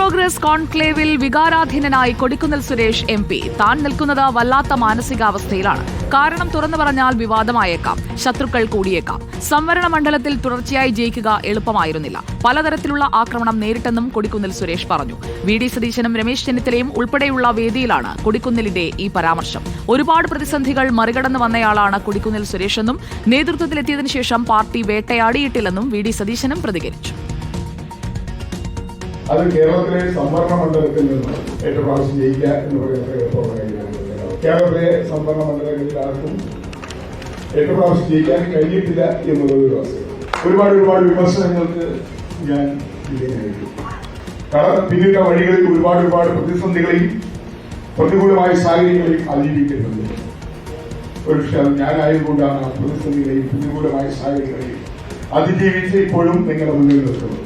Progress കോൺക്ലേവിൽ വികാരാധീനനായി Kodikunnil Suresh MP. താൻ നിൽക്കുന്നത് വല്ലാത്ത മാനസികാവസ്ഥയിലാണ്. കാരണം തുറന്നു പറഞ്ഞാൽ വിവാദമായേക്കാം, ശത്രുക്കൾ കൂടിയേക്കാം. സംവരണ മണ്ഡലത്തിൽ തുടർച്ചയായി ജയിക്കുക എളുപ്പമായിരുന്നില്ല. പലതരത്തിലുള്ള ആക്രമണം നേരിട്ടെന്നും കൊടിക്കുന്നിൽ സുരേഷ് പറഞ്ഞു. VD സതീശനും രമേശ് ചെന്നിത്തലയും ഉൾപ്പെടെയുള്ള വേദിയിലാണ് കൊടിക്കുന്നിലിന്റെ ഈ പരാമർശം. ഒരുപാട് പ്രതിസന്ധികൾ മറികടന്നു വന്നയാളാണ് കൊടിക്കുന്നിൽ സുരേഷെന്നും നേതൃത്വത്തിലെത്തിയതിനു ശേഷം പാർട്ടി വേട്ടയാടിയിട്ടില്ലെന്നും VD സതീശനും പ്രതികരിച്ചു. അത് കേരളത്തിലെ സംവരണ മണ്ഡലത്തിൽ നിന്ന് ഏറ്റവും പ്രാവശ്യം ജയിക്കുക എന്ന് പറയുന്നത് എളുപ്പമുള്ള കാര്യമാണ്. കേരളത്തിലെ സംവരണ മണ്ഡലങ്ങളിൽ ആർക്കും ഏറ്റവും പ്രാവശ്യം ജയിക്കാൻ കഴിഞ്ഞിട്ടില്ല എന്നുള്ളത് ഒരു വസ്തുത. ഒരുപാട് വിമർശനങ്ങൾക്ക് ഞാൻ വിധേയനായിരിക്കും. കാരണം പിന്നിട്ട വഴികളിൽ ഒരുപാട് പ്രതിസന്ധികളെയും പ്രതികൂലമായ സാഹചര്യങ്ങളെയും അതിജീവിക്കുന്നുണ്ട്. ഒരുപക്ഷെ അത് ഞാനായതുകൊണ്ടാണ് ആ പ്രതിസന്ധികളെയും പ്രതികൂലമായ സാഹചര്യങ്ങളെയും അതിജീവിച്ച് ഇപ്പോഴും നിങ്ങളുടെ മുന്നിൽ നിൽക്കുന്നത്.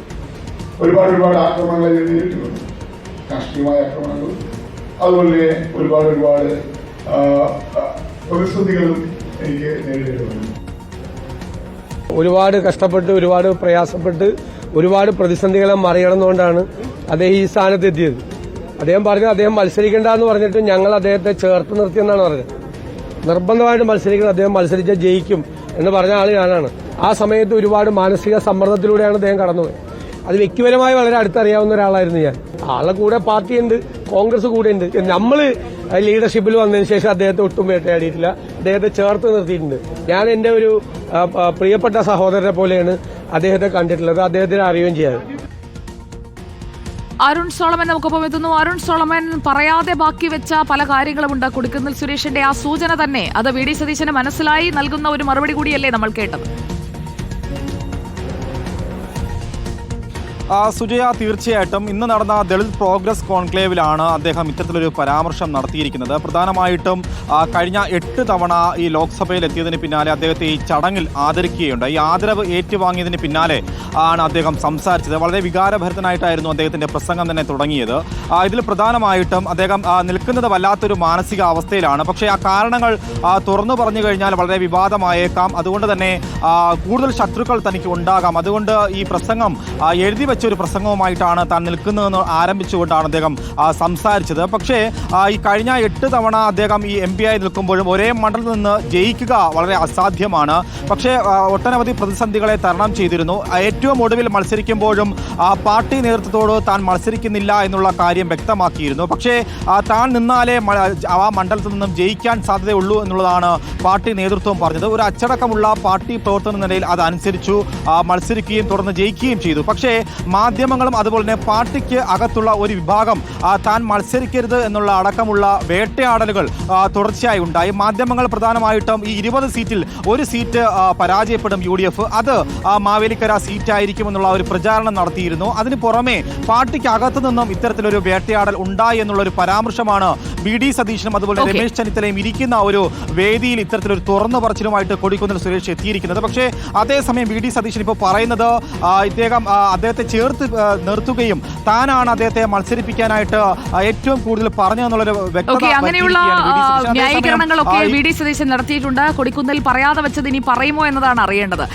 ഒരുപാട് ആക്രമണങ്ങൾ നേരിട്ടിട്ടുണ്ട്. രാഷ്ട്രീയമായ ആക്രമണങ്ങൾ, അതുപോലെ ഒരുപാട് പ്രതിസന്ധികളും എനിക്ക് നേരിടേണ്ടി. ഒരുപാട് കഷ്ടപ്പെട്ട്, ഒരുപാട് പ്രയാസപ്പെട്ട്, ഒരുപാട് പ്രതിസന്ധികളെ മറികടന്നുകൊണ്ടാണ് അദ്ദേഹം ഈ സ്ഥാനത്തെത്തിയത്. അദ്ദേഹം പറഞ്ഞു അദ്ദേഹം മത്സരിക്കേണ്ട എന്ന് പറഞ്ഞിട്ട് ഞങ്ങൾ അദ്ദേഹത്തെ ചേർത്ത് നിർത്തിയെന്നാണ് പറഞ്ഞത്. നിർബന്ധമായിട്ട് മത്സരിക്കണം, അദ്ദേഹം മത്സരിച്ച ജയിക്കും എന്ന് പറഞ്ഞ ആൾ ഞാനാണ്. ആ സമയത്ത് ഒരുപാട് മാനസിക സമ്മർദ്ദത്തിലൂടെയാണ് അദ്ദേഹം കടന്നുപോയത്. അത് വ്യക്തിപരമായി വളരെ അടുത്തറിയാവുന്ന ഒരാളായിരുന്നു ഞാൻ. ആളെ കൂടെ പാർട്ടിയുണ്ട്, കോൺഗ്രസ് കൂടെ ഉണ്ട്. നമ്മൾ ലീഡർഷിപ്പിൽ വന്നതിന് ശേഷം അദ്ദേഹത്തെ ഒട്ടും വേട്ടയാടിയിട്ടില്ല, അദ്ദേഹത്തെ ചേർത്ത് നിർത്തിയിട്ടുണ്ട്. ഞാൻ എന്റെ ഒരു പ്രിയപ്പെട്ട സഹോദരനെ പോലെയാണ് അദ്ദേഹത്തെ കണ്ടിട്ടുള്ളത്, അദ്ദേഹത്തിന് അറിയുകയും ചെയ്യാറ്. അരുൺ സോളമൻ നമുക്കൊപ്പം എത്തുന്നു. അരുൺ സോളമൻ, പറയാതെ ബാക്കി വെച്ച പല കാര്യങ്ങളുമുണ്ട്. കൊടിക്കുന്നിൽ സുരേഷിന്റെ ആ സൂചന തന്നെ അത് VD സതീശന് മനസ്സിലായി നൽകുന്ന ഒരു മറുപടി കൂടിയല്ലേ നമ്മൾ കേട്ടത്? സുജയ, തീർച്ചയായിട്ടും ഇന്ന് നടന്ന ദളിത് പ്രോഗ്രസ് കോൺക്ലേവിലാണ് അദ്ദേഹം ഇത്തരത്തിലൊരു പരാമർശം നടത്തിയിരിക്കുന്നത്. പ്രധാനമായിട്ടും കഴിഞ്ഞ 8 തവണ ഈ ലോക്സഭയിൽ എത്തിയതിന് പിന്നാലെ അദ്ദേഹത്തെ ഈ ചടങ്ങിൽ ആദരിക്കുകയുണ്ട്. ഈ ആദരവ് ഏറ്റുവാങ്ങിയതിന് പിന്നാലെ ആണ് അദ്ദേഹം സംസാരിച്ചത്. വളരെ വികാരഭരിതനായിട്ടായിരുന്നു അദ്ദേഹത്തിന്റെ പ്രസംഗം തന്നെ തുടങ്ങിയത്. ഇതിൽ പ്രധാനമായിട്ടും അദ്ദേഹം നിൽക്കുന്നത് വല്ലാത്തൊരു മാനസിക അവസ്ഥയിലാണ്. പക്ഷേ ആ കാരണങ്ങൾ തുറന്നു പറഞ്ഞു കഴിഞ്ഞാൽ വളരെ വിവാദമായേക്കാം. അതുകൊണ്ട് തന്നെ കൂടുതൽ ശത്രുക്കൾ തനിക്ക് ഉണ്ടാകാം. അതുകൊണ്ട് ഈ പ്രസംഗം എഴുതി ഒരു പ്രസംഗവുമായിട്ടാണ് താൻ നിൽക്കുന്നതെന്ന് ആരംഭിച്ചുകൊണ്ടാണ് അദ്ദേഹം സംസാരിച്ചത്. പക്ഷേ ഈ കഴിഞ്ഞ 8 തവണ അദ്ദേഹം ഈ MP ആയി നിൽക്കുമ്പോഴും ഒരേ മണ്ഡലത്തിൽ നിന്ന് ജയിക്കുക വളരെ അസാധ്യമാണ്. പക്ഷേ ഒട്ടനവധി പ്രതിസന്ധികളെ തരണം ചെയ്തിരുന്നു. ഏറ്റവും ഒടുവിൽ മത്സരിക്കുമ്പോഴും പാർട്ടി നേതൃത്വത്തോട് താൻ മത്സരിക്കുന്നില്ല എന്നുള്ള കാര്യം വ്യക്തമാക്കിയിരുന്നു. പക്ഷേ താൻ നിന്നാലേ ആ മണ്ഡലത്തിൽ നിന്നും ജയിക്കാൻ സാധ്യതയുള്ളൂ എന്നുള്ളതാണ് പാർട്ടി നേതൃത്വം പറഞ്ഞത്. ഒരു അച്ചടക്കമുള്ള പാർട്ടി പ്രവർത്തന നിലയിൽ അതനുസരിച്ചു മത്സരിക്കുകയും തുടർന്ന് ജയിക്കുകയും ചെയ്തു. പക്ഷേ മാധ്യമങ്ങളും അതുപോലെ തന്നെ പാർട്ടിക്ക് അകത്തുള്ള ഒരു വിഭാഗം താൻ മത്സരിക്കരുത് എന്നുള്ള അടക്കമുള്ള വേട്ടയാടലുകൾ തുടർച്ചയായി ഉണ്ടായി. മാധ്യമങ്ങൾ പ്രധാനമായിട്ടും ഈ 20 സീറ്റിൽ ഒരു സീറ്റ് പരാജയപ്പെടും UDF, അത് മാവേലിക്കര സീറ്റായിരിക്കുമെന്നുള്ള ഒരു പ്രചാരണം നടത്തിയിരുന്നു. അതിന് പുറമെ പാർട്ടിക്ക് അകത്തു നിന്നും ഇത്തരത്തിലൊരു വേട്ടയാടൽ ഉണ്ടായി എന്നുള്ളൊരു പരാമർശമാണ് VD സതീശനും അതുപോലെ രമേശ് ചെന്നിത്തലയും ഇരിക്കുന്ന ഒരു വേദിയിൽ ഇത്തരത്തിലൊരു തുറന്നു പറച്ചിലുമായിട്ട് കൊടിക്കുന്നിൽ സുരേഷ് എത്തിയിരിക്കുന്നത്. പക്ഷേ അതേസമയം VD സതീശൻ ഇപ്പോൾ പറയുന്നത് അദ്ദേഹത്തെ ചേർത്ത് നിർത്തുകയും താനാണ് അദ്ദേഹത്തെ മത്സരിപ്പിക്കാനായിട്ട് ഏറ്റവും കൂടുതൽ പറഞ്ഞതെന്നുള്ളൊരു വ്യക്തത. അങ്ങനെയുള്ള ന്യായീകരണങ്ങളൊക്കെ VD സതീശൻ നടത്തിയിട്ടുണ്ട്. കൊടിക്കുന്നിൽ പറയാതെ വെച്ചത് ഇനി പറയുമോ എന്നതാണ് അറിയേണ്ടത്.